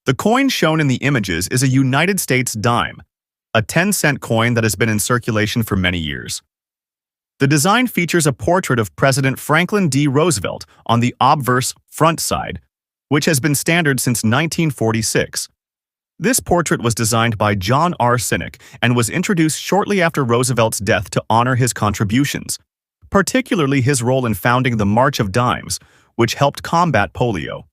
The coin shown in the images is a United States dime, a 10-cent coin that has been in circulation for many years. The design features a portrait of President Franklin D. Roosevelt on the obverse front side, which has been standard since 1946. This portrait was designed by John R. Sinnock and was introduced shortly after Roosevelt's death to honor his contributions, particularly his role in founding the March of Dimes, which helped combat polio.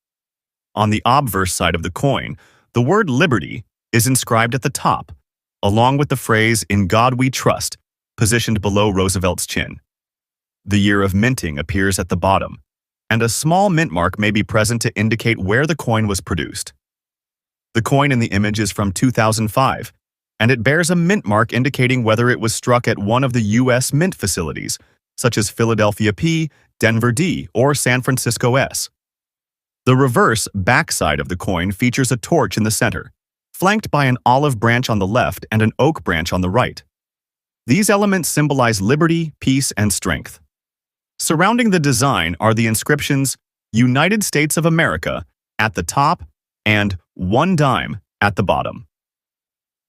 On the obverse side of the coin, the word liberty is inscribed at the top, along with the phrase "In God We Trust," positioned below Roosevelt's chin. The year of minting appears at the bottom, and a small mint mark may be present to indicate where the coin was produced. The coin in the image is from 2005, and it bears a mint mark indicating whether it was struck at one of the U.S. mint facilities, such as Philadelphia P, Denver D, or San Francisco S. The reverse backside of the coin features a torch in the center, flanked by an olive branch on the left and an oak branch on the right. These elements symbolize liberty, peace, and strength. Surrounding the design are the inscriptions "United States of America" at the top and "1 dime" at the bottom.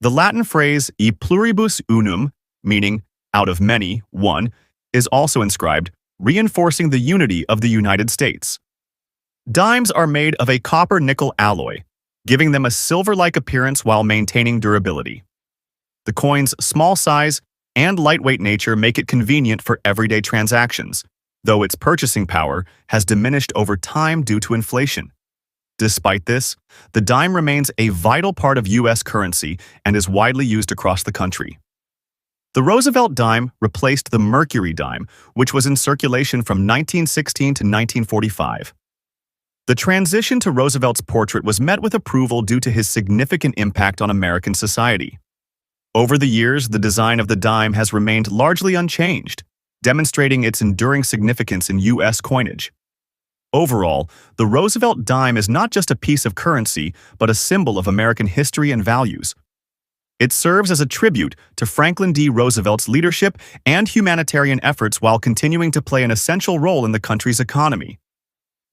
The Latin phrase "e pluribus unum," meaning "out of many, one," is also inscribed, reinforcing the unity of the United States. Dimes are made of a copper-nickel alloy, giving them a silver-like appearance while maintaining durability. The coin's small size and lightweight nature make it convenient for everyday transactions, though its purchasing power has diminished over time due to inflation. Despite this, the dime remains a vital part of U.S. currency and is widely used across the country. The Roosevelt dime replaced the Mercury dime, which was in circulation from 1916 to 1945. The transition to Roosevelt's portrait was met with approval due to his significant impact on American society. Over the years, the design of the dime has remained largely unchanged, demonstrating its enduring significance in U.S. coinage. Overall, the Roosevelt dime is not just a piece of currency, but a symbol of American history and values. It serves as a tribute to Franklin D. Roosevelt's leadership and humanitarian efforts while continuing to play an essential role in the country's economy.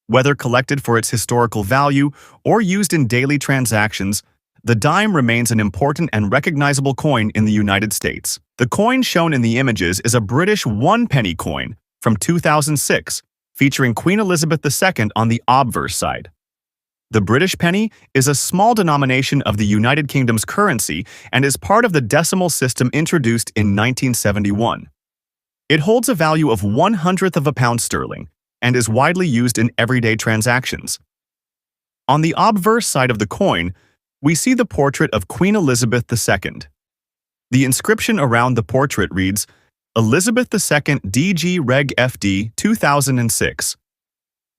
Whether collected for its historical value or used in daily transactions, the dime remains an important and recognizable coin in the United States. The coin shown in the images is a British 1-penny coin from 2006, featuring Queen Elizabeth II on the obverse side. The British penny is a small denomination of the United Kingdom's currency and is part of the decimal system introduced in 1971. It holds a value of 1/100th of a pound sterling and is widely used in everyday transactions. On the obverse side of the coin, we see the portrait of Queen Elizabeth II. The inscription around the portrait reads, "Elizabeth II DG Reg FD 2006.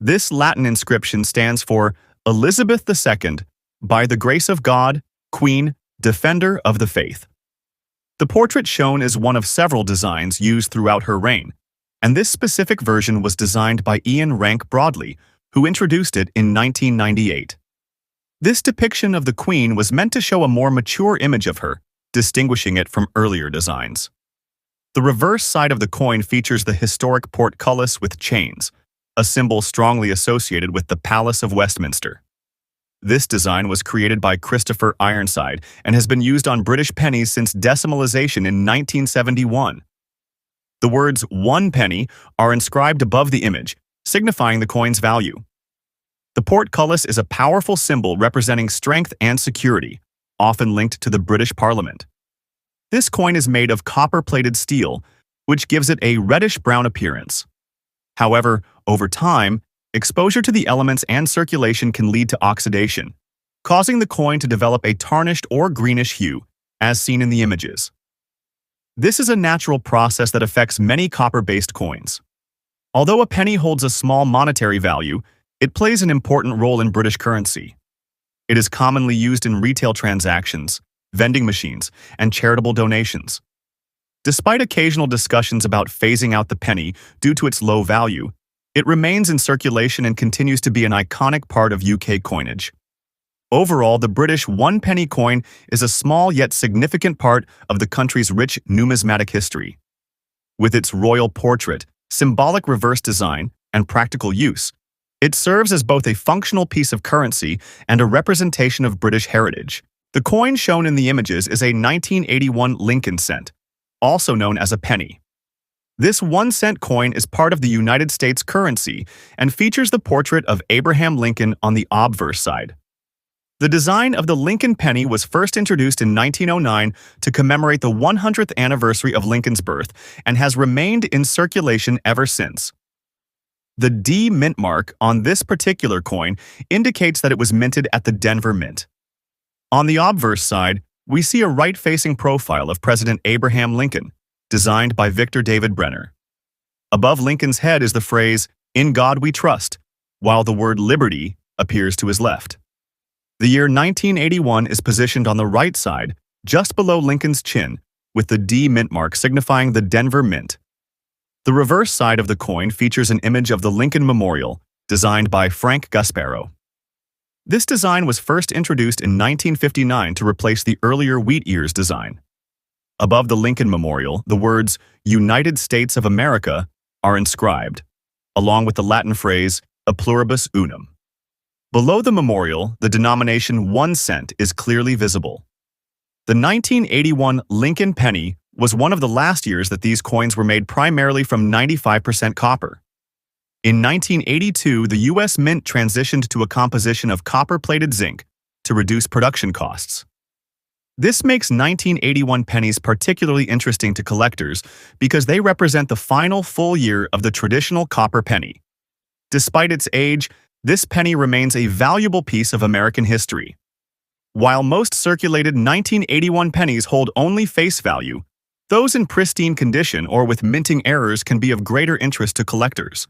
This Latin inscription stands for Elizabeth II, by the grace of God, Queen, Defender of the Faith. The portrait shown is one of several designs used throughout her reign, and this specific version was designed by Ian Rank Broadley, who introduced it in 1998. This depiction of the Queen was meant to show a more mature image of her, distinguishing it from earlier designs. The reverse side of the coin features the historic portcullis with chains, a symbol strongly associated with the Palace of Westminster. This design was created by Christopher Ironside and has been used on British pennies since decimalization in 1971. The words 1 penny are inscribed above the image, signifying the coin's value. The portcullis is a powerful symbol representing strength and security, often linked to the British Parliament. This coin is made of copper-plated steel, which gives it a reddish-brown appearance. However, over time, exposure to the elements and circulation can lead to oxidation, causing the coin to develop a tarnished or greenish hue, as seen in the images. This is a natural process that affects many copper-based coins. Although a penny holds a small monetary value, it plays an important role in British currency. It is commonly used in retail transactions, vending machines, and charitable donations. Despite occasional discussions about phasing out the penny due to its low value, it remains in circulation and continues to be an iconic part of UK coinage. Overall, the British 1-penny coin is a small yet significant part of the country's rich numismatic history. With its royal portrait, symbolic reverse design, and practical use, It serves as both a functional piece of currency and a representation of British heritage. The coin shown in the images is a 1981 Lincoln cent, also known as a penny. This 1-cent coin is part of the United States currency and features the portrait of Abraham Lincoln on the obverse side. The design of the Lincoln penny was first introduced in 1909 to commemorate the 100th anniversary of Lincoln's birth and has remained in circulation ever since. The D mint mark on this particular coin indicates that it was minted at the Denver Mint. On the obverse side, we see a right-facing profile of President Abraham Lincoln, designed by Victor David Brenner. Above Lincoln's head is the phrase, "In God we trust," while the word liberty appears to his left. The year 1981 is positioned on the right side, just below Lincoln's chin, with the D mint mark signifying the Denver Mint. The reverse side of the coin features an image of the Lincoln Memorial, designed by Frank Gasparo. This design was first introduced in 1959 to replace the earlier wheat ears design. Above the Lincoln Memorial, the words "United States of America" are inscribed, along with the Latin phrase "a pluribus unum." Below the memorial, the denomination 1 cent is clearly visible. The 1981 Lincoln penny was one of the last years that these coins were made primarily from 95% copper. In 1982, the U.S. Mint transitioned to a composition of copper-plated zinc to reduce production costs. This makes 1981 pennies particularly interesting to collectors because they represent the final full year of the traditional copper penny. Despite its age, this penny remains a valuable piece of American history. While most circulated 1981 pennies hold only face value, those in pristine condition or with minting errors can be of greater interest to collectors.